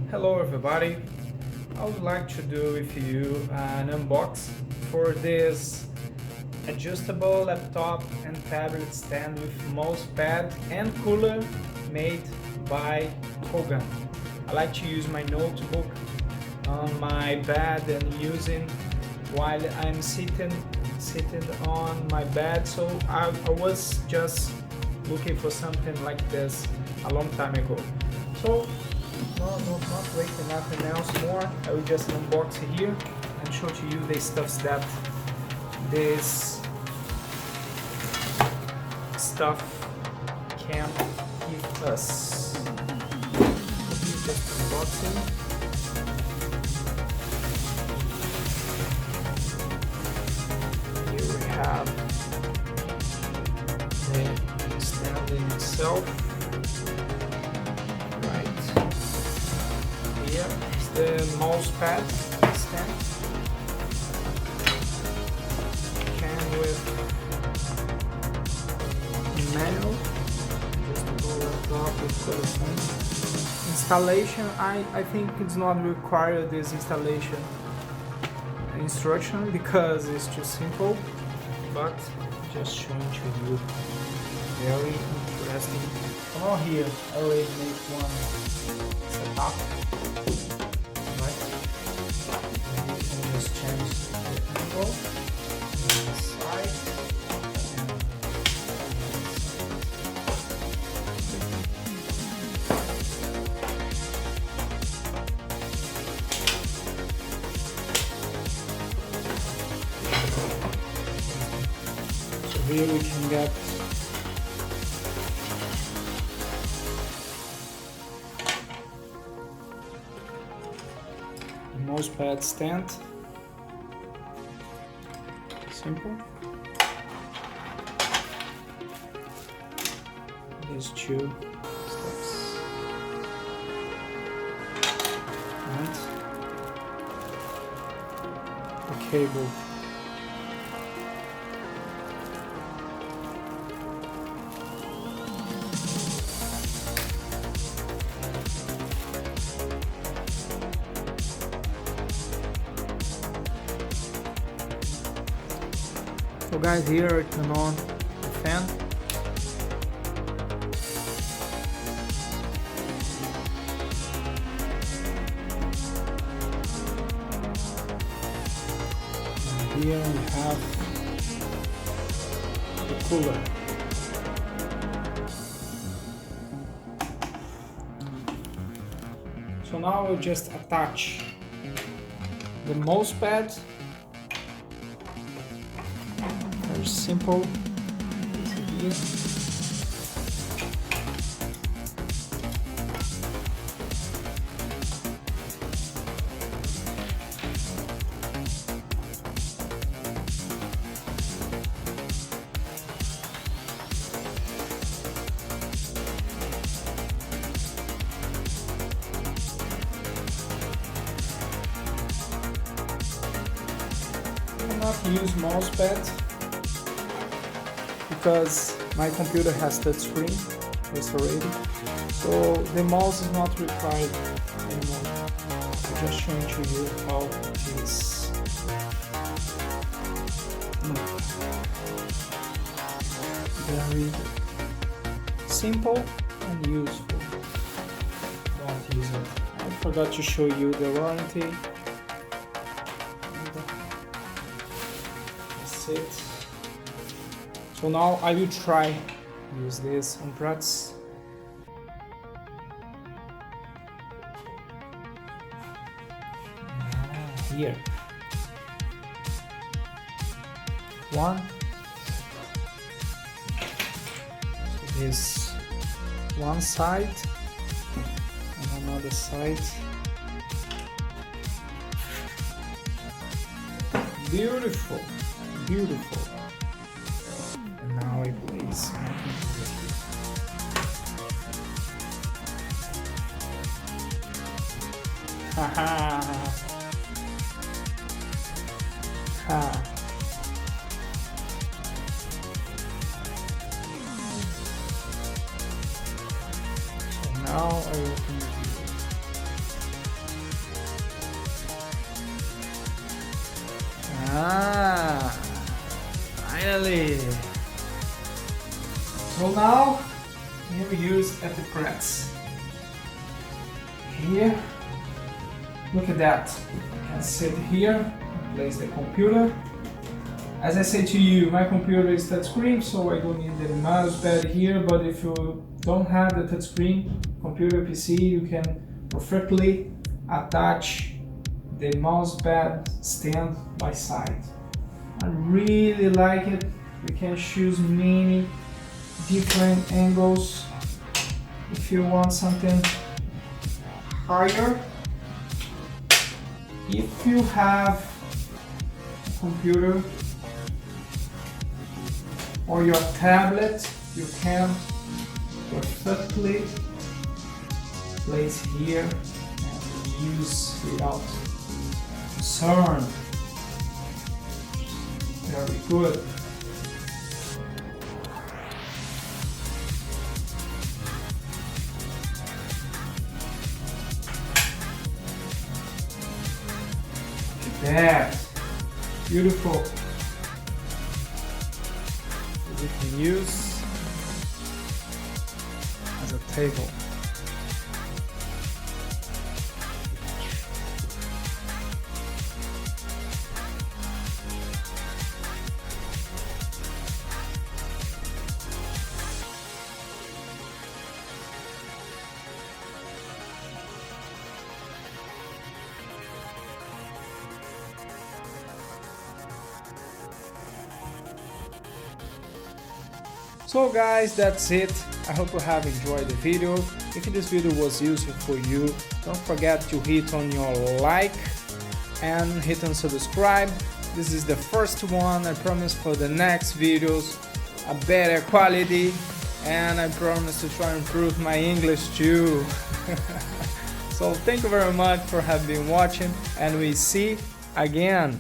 Hello everybody, I would like to do with you an unbox for this adjustable laptop and tablet stand with mouse pad and cooler made by Kogan. I like to use my notebook on my bed and using while I'm sitting on my bed, so I was just looking for something like this a long time ago. So not waiting nothing else more. I will just unbox it here and show to you the stuffs that this stuff can give us. Here's just unboxing. Here we have the stand in itself. Here is the mouse pad stand. Came with manual, adjustable laptop with color phone. Installation, I think it's not required this installation instruction because it's too simple, but just showing to you. Very interesting. Oh, here I already made one setup. Right. And you can just change the angle on the side. So here we can get mouse pad stand. Simple. These two steps. And the cable. So guys, here I turn on the fan. And here we have the cooler. So now we just attach the mouse pad. Very simple. Here. I will not use mouse pad because my computer has touch screen, it's already, so the mouse is not required anymore. I'm just showing to you how it is. Very simple and useful. Don't use it. I forgot to show you the warranty. That's it. So now I will try use this on practice. Here. One. So this one side and another side. Beautiful, beautiful. Now I place my computer. Haha. Ha. So now I open the video. So now we use at the press. Here, look at that. I can sit here, place the computer. As I said to you, my computer is touchscreen, so I don't need the mouse pad here, but if you don't have the touchscreen computer PC, you can perfectly attach the mouse pad stand by side. I really like it. You can choose many different angles. If you want something higher, if you have a computer or your tablet, you can perfectly place here and use without concern. Very good. Look at that. Beautiful. We can use as a table. So guys, that's it. I hope you have enjoyed the video. If this video was useful for you, don't forget to hit on your like and hit on subscribe. This is the first one. I promise for the next videos a better quality, and I promise to try and improve my English too. So thank you very much for having been watching, and we see again.